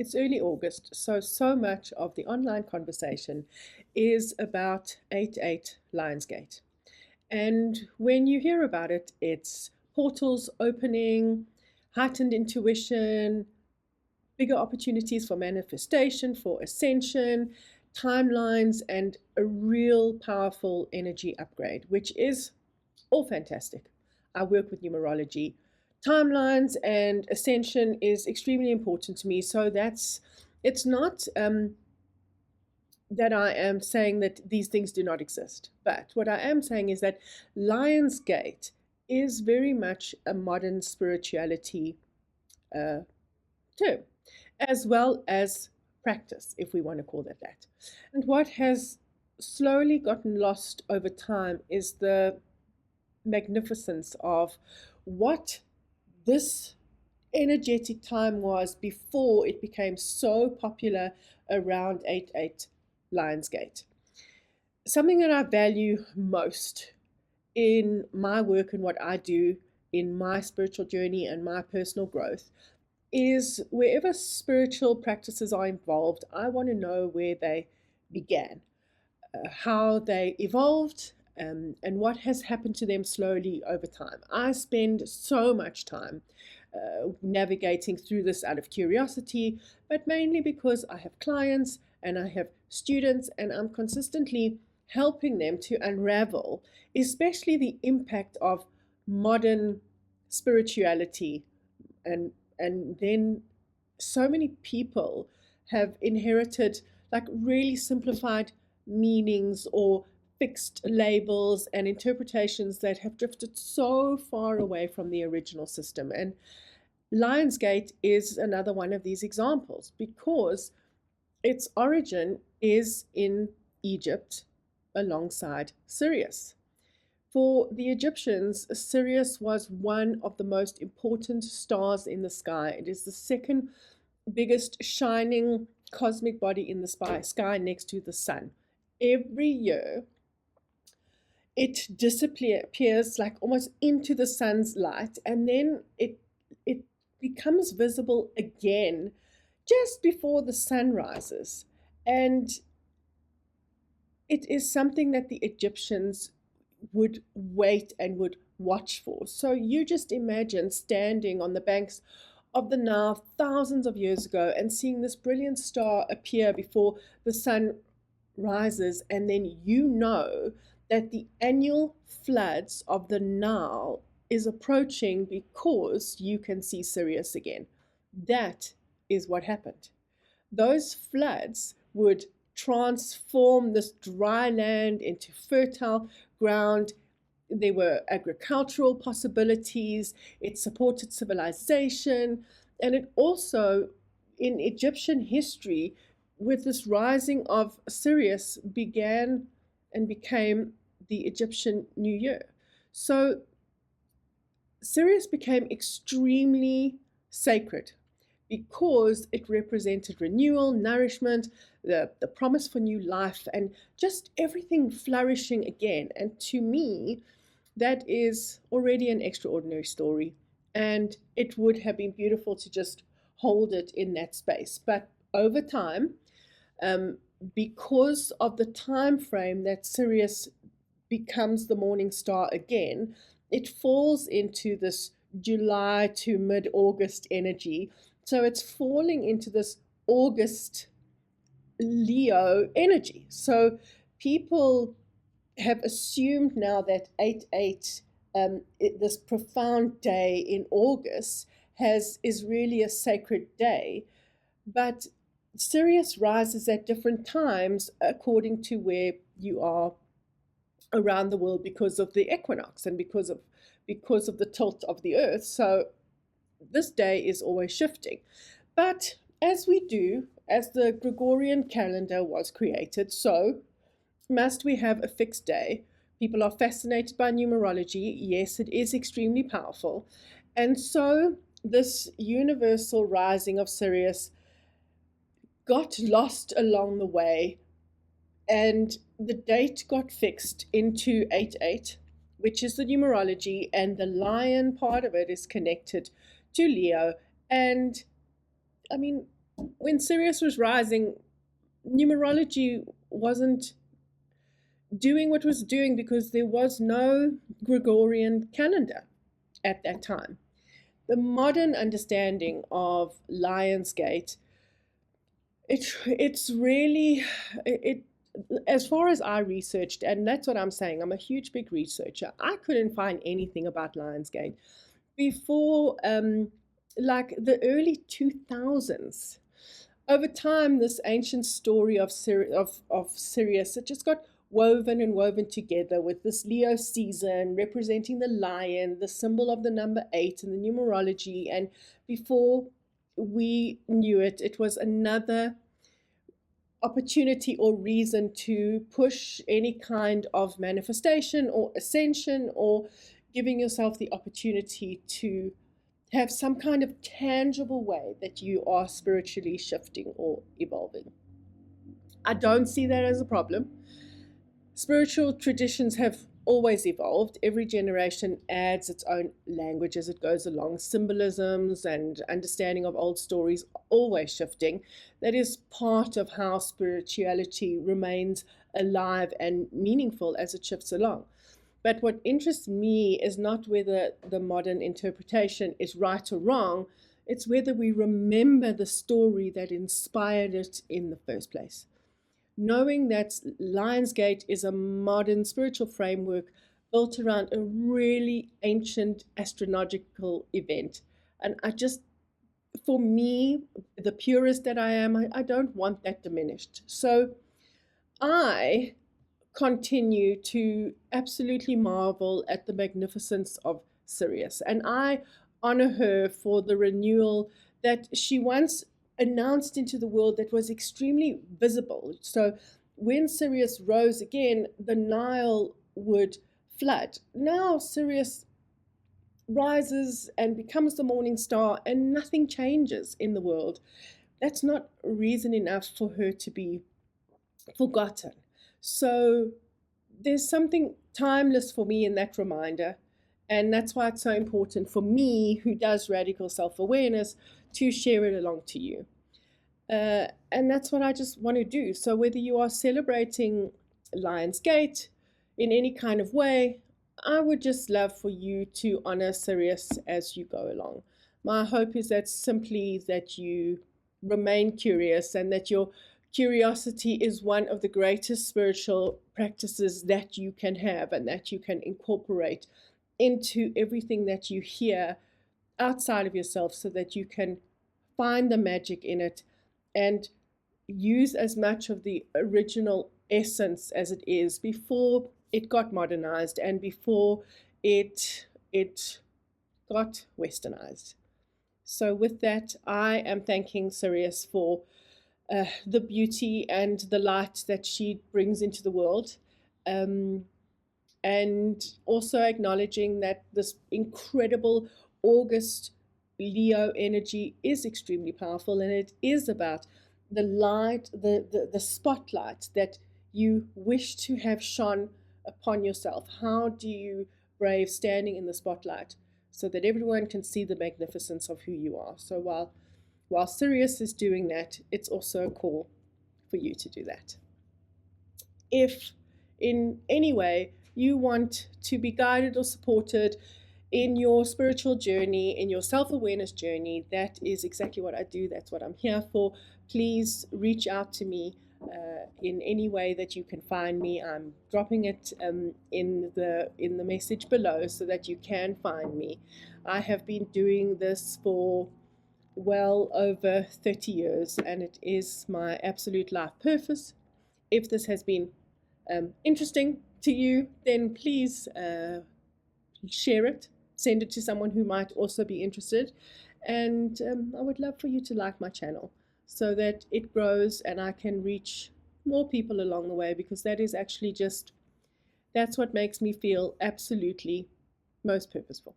It's early August, so much of the online conversation is about 8-8 Lionsgate. And when you hear about it, it's portals opening, heightened intuition, bigger opportunities for manifestation, for ascension, timelines, and a real powerful energy upgrade, which is all fantastic. I work with numerology. Timelines and ascension is extremely important to me. So it's not that I am saying that these things do not exist. But what I am saying is that Lionsgate is very much a modern spirituality uh, term, as well as practice, if we want to call it that. And what has slowly gotten lost over time is the magnificence of what this energetic time was before it became so popular around 8-8 Lionsgate. Something that I value most in my work and what I do in my spiritual journey and my personal growth is wherever spiritual practices are involved, I want to know where they began, how they evolved, and what has happened to them slowly over time. I spend so much time navigating through this out of curiosity, but mainly because I have clients and I have students, and I'm consistently helping them to unravel, especially the impact of modern spirituality. And then so many people have inherited like really simplified meanings or fixed labels and interpretations that have drifted so far away from the original system. And Lionsgate is another one of these examples because its origin is in Egypt alongside Sirius. For the Egyptians, Sirius was one of the most important stars in the sky. It is the second biggest shining cosmic body in the sky next to the sun. Every year, it disappears like almost into the sun's light, and then it becomes visible again just before the sun rises. And it is something that the Egyptians would wait and would watch for. So you just imagine standing on the banks of the Nile thousands of years ago and seeing this brilliant star appear before the sun rises, and then you know that the annual floods of the Nile is approaching because you can see Sirius again. That is what happened. Those floods would transform this dry land into fertile ground. There were agricultural possibilities, it supported civilization, and it also, in Egyptian history, with this rising of Sirius, began and became the Egyptian New Year. So Sirius became extremely sacred because it represented renewal, nourishment, the promise for new life, and just everything flourishing again. And to me, that is already an extraordinary story. And it would have been beautiful to just hold it in that space. But over time, because of the time frame that Sirius becomes the morning star again, it falls into this July to mid-August energy. So it's falling into this August Leo energy. So people have assumed now that 8-8, this profound day in August, is really a sacred day. But Sirius rises at different times according to where you are around the world because of the equinox and because of the tilt of the earth. So this day is always shifting. But as the Gregorian calendar was created, so must we have a fixed day. People are fascinated by numerology. Yes, it is extremely powerful. And so this universal rising of Sirius got lost along the way, and the date got fixed into 8-8, which is the numerology, and the lion part of it is connected to Leo. And I mean, when Sirius was rising, numerology wasn't doing what it was doing because there was no Gregorian calendar at that time. The modern understanding of Lionsgate, it's really it as far as I researched, and that's what I'm saying, I'm a huge big researcher. I couldn't find anything about Lionsgate before like the early 2000s. Over time, this ancient story of Sirius, it just got woven and woven together with this Leo season representing the lion, the symbol of the number 8 in the numerology. And before we knew it, it was another opportunity or reason to push any kind of manifestation or ascension, or giving yourself the opportunity to have some kind of tangible way that you are spiritually shifting or evolving. I don't see that as a problem. Spiritual traditions have always evolved. Every generation adds its own language as it goes along. Symbolisms and understanding of old stories always shifting. That is part of how spirituality remains alive and meaningful as it shifts along. But what interests me is not whether the modern interpretation is right or wrong, it's whether we remember the story that inspired it in the first place. Knowing that Lionsgate is a modern spiritual framework built around a really ancient astrological event. And I just, for me, the purist that I am, I don't want that diminished. So I continue to absolutely marvel at the magnificence of Sirius. And I honor her for the renewal that she once announced into the world that was extremely visible. So when Sirius rose again, the Nile would flood. Now Sirius rises and becomes the morning star, and nothing changes in the world. That's not reason enough for her to be forgotten. So there's something timeless for me in that reminder. And that's why it's so important for me, who does radical self awareness, to share it along to you. And that's what I just want to do. So, whether you are celebrating Lionsgate in any kind of way, I would just love for you to honor Sirius as you go along. My hope is that simply that you remain curious, and that your curiosity is one of the greatest spiritual practices that you can have, and that you can incorporate into everything that you hear outside of yourself, so that you can find the magic in it and use as much of the original essence as it is before it got modernized and before it got westernized. So with that, I am thanking Sirius for the beauty and the light that she brings into the world. And also acknowledging that this incredible August Leo energy is extremely powerful, and it is about the light, the spotlight that you wish to have shone upon yourself. How do you brave standing in the spotlight so that everyone can see the magnificence of who you are? So while Sirius is doing that, it's also a call for you to do that. If in any way you want to be guided or supported in your spiritual journey, in your self-awareness journey, that is exactly what I do. That's what I'm here for. Please reach out to me in any way that you can find me. I'm dropping it in the message below so that you can find me. I have been doing this for well over 30 years, and it is my absolute life purpose. If this has been interesting to you, then please share it, send it to someone who might also be interested, and I would love for you to like my channel so that it grows and I can reach more people along the way, because that is actually just, that's what makes me feel absolutely most purposeful.